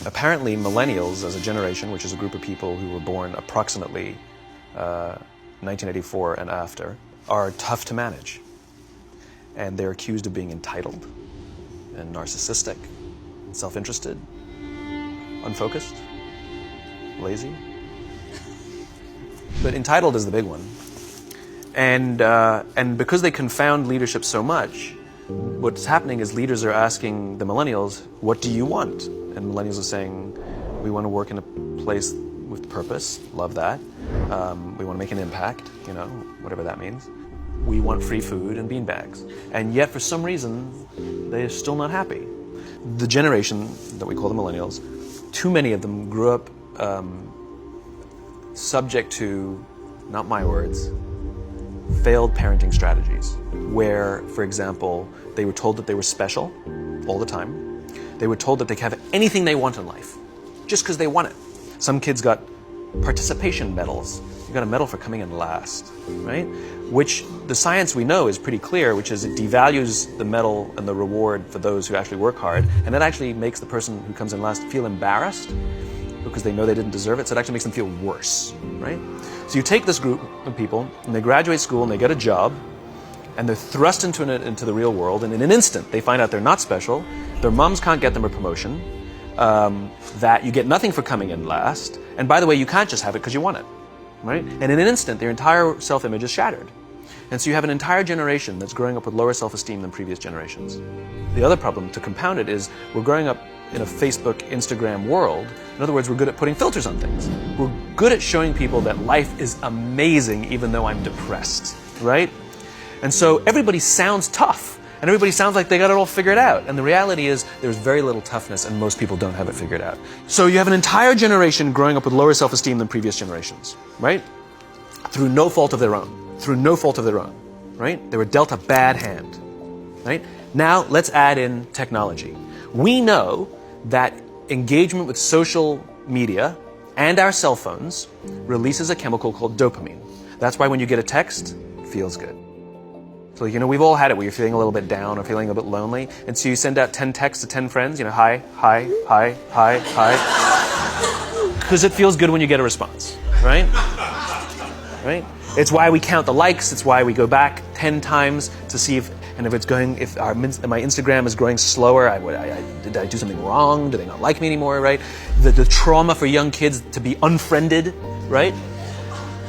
Apparently, millennials as a generation, which is a group of people who were born approximately 1984 and after, are tough to manage. And they're accused of being entitled and narcissistic, self-interested, unfocused, lazy. But entitled is the big one. And because they confound leadership so much, what's happening is leaders are asking the millennials, what do you want? And millennials are saying, we want to work in a place with purpose, love that. We want to make an impact, whatever that means. We want free food and beanbags. And yet, for some reason, they're still not happy. The generation that we call the millennials, too many of them grew up subject to, not my words, failed parenting strategies, where, for example, they were told that they were special all the time. They were told that they could have anything they want in life, just because they want it. Some kids got participation medals. You got a medal for coming in last, right? Which the science we know is pretty clear, which is it devalues the medal and the reward for those who actually work hard, and it actually makes the person who comes in last feel embarrassed because they know they didn't deserve it, so it actually makes them feel worse, right? So you take this group of people, and they graduate school, and they get a job, and they're thrust into the real world, and in an instant, they find out they're not special, their moms can't get them a promotion, that you get nothing for coming in last, and by the way, you can't just have it because you want it, right? And in an instant, their entire self-image is shattered. And so you have an entire generation that's growing up with lower self-esteem than previous generations. The other problem, to compound it, is we're growing up in a Facebook, Instagram world. In other words, we're good at putting filters on things. We're good at showing people that life is amazing even though I'm depressed, right? And so everybody sounds tough, and everybody sounds like they got it all figured out. And the reality is there's very little toughness, and most people don't have it figured out. So you have an entire generation growing up with lower self-esteem than previous generations, right? Through no fault of their own. Through no fault of their own, right? They were dealt a bad hand, right? Now let's add in technology. We know that engagement with social media and our cell phones releases a chemical called dopamine. That's why when you get a text, it feels good. So, we've all had it where you're feeling a little bit down or feeling a bit lonely, and so you send out 10 texts to 10 friends, hi, hi, hi, hi, hi, because it feels good when you get a response, right? Right? It's why we count the likes. It's why we go back 10 times to see if my Instagram is growing slower. Did I do something wrong? Do they not like me anymore? Right? The trauma for young kids to be unfriended, right?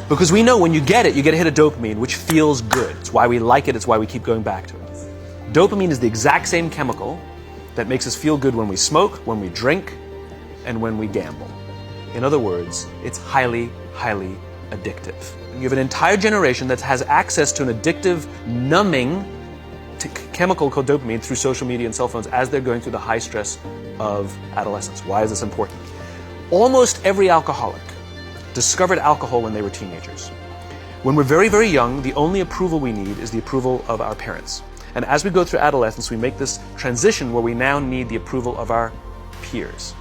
Because we know when you get it, you get a hit of dopamine, which feels good. It's why we like it. It's why we keep going back to it. Dopamine is the exact same chemical that makes us feel good when we smoke, when we drink, and when we gamble. In other words, it's highly, highly addictive. You have an entire generation that has access to an addictive, numbing chemical called dopamine through social media and cell phones as they're going through the high stress of adolescence. Why is this important? Almost every alcoholic discovered alcohol when they were teenagers. When we're very, very young, the only approval we need is the approval of our parents. And as we go through adolescence, we make this transition where we now need the approval of our peers.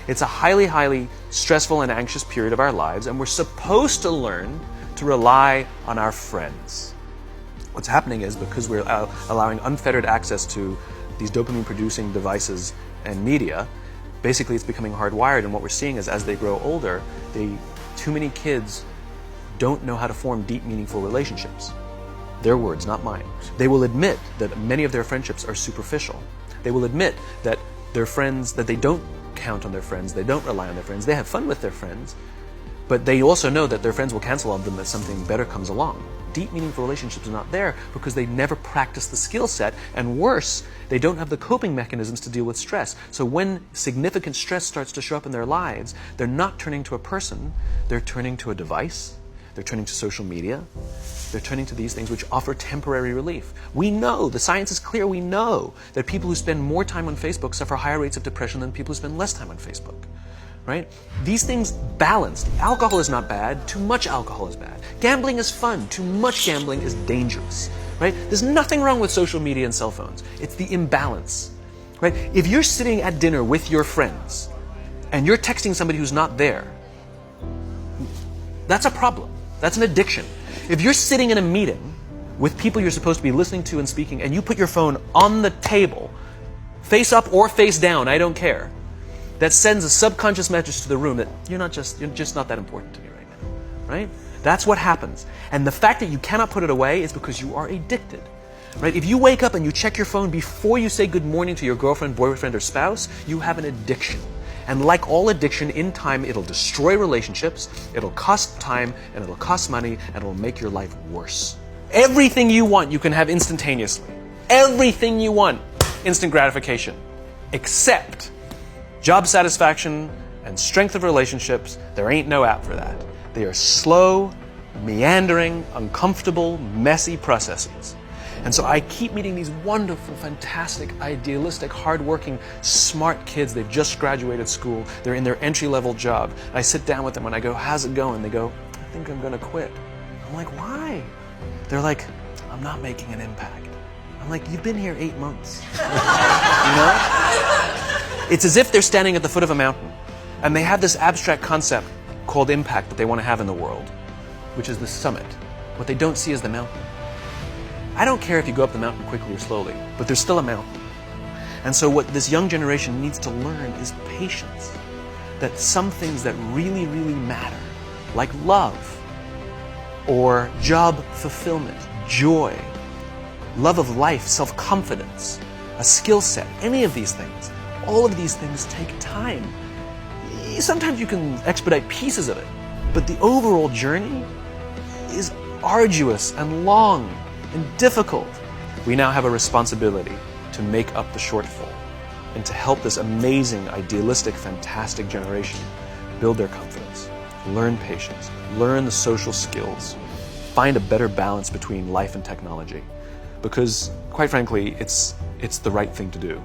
It's a highly, highly stressful and anxious period of our lives, and we're supposed to learn to rely on our friends. What's happening is because we're allowing unfettered access to these dopamine-producing devices and media, basically it's becoming hardwired, and what we're seeing is as they grow older, too many kids don't know how to form deep, meaningful relationships. Their words, not mine. They will admit that many of their friendships are superficial. They will admit that their friends, that they don't count on their friends, they don't rely on their friends, they have fun with their friends, but they also know that their friends will cancel on them as something better comes along. Deep, meaningful relationships are not there because they never practice the skill set, and worse, they don't have the coping mechanisms to deal with stress. So when significant stress starts to show up in their lives, they're not turning to a person, they're turning to a device, they're turning to social media, they're turning to these things which offer temporary relief. We know, the science is clear, we know that people who spend more time on Facebook suffer higher rates of depression than people who spend less time on Facebook. Right? These things balanced. Alcohol is not bad. Too much alcohol is bad. Gambling is fun. Too much gambling is dangerous. Right? There's nothing wrong with social media and cell phones. It's the imbalance. Right? If you're sitting at dinner with your friends and you're texting somebody who's not there, that's a problem. That's an addiction. If you're sitting in a meeting with people you're supposed to be listening to and speaking, and you put your phone on the table, face up or face down, I don't care, that sends a subconscious message to the room that you're just not that important to me right now, right? That's what happens. And the fact that you cannot put it away is because you are addicted, right? If you wake up and you check your phone before you say good morning to your girlfriend, boyfriend, or spouse, you have an addiction. And like all addiction, in time, it'll destroy relationships, it'll cost time, and it'll cost money, and it'll make your life worse. Everything you want, you can have instantaneously. Everything you want, instant gratification. Except job satisfaction and strength of relationships, there ain't no app for that. They are slow, meandering, uncomfortable, messy processes. And so I keep meeting these wonderful, fantastic, idealistic, hardworking, smart kids. They've just graduated school. They're in their entry-level job. And I sit down with them and I go, how's it going? They go, I think I'm going to quit. I'm like, why? They're like, I'm not making an impact. I'm like, you've been here 8 months. You know? It's as if they're standing at the foot of a mountain and they have this abstract concept called impact that they want to have in the world, which is the summit. What they don't see is the mountain. I don't care if you go up the mountain quickly or slowly, but there's still a mountain. And so what this young generation needs to learn is patience. That some things that really, really matter, like love, or job fulfillment, joy, love of life, self-confidence, a skill set, any of these things, all of these things take time. Sometimes you can expedite pieces of it, but the overall journey is arduous and long and difficult. We now have a responsibility to make up the shortfall and to help this amazing, idealistic, fantastic generation build their confidence, learn patience, learn the social skills, find a better balance between life and technology. Because, quite frankly, it's the right thing to do.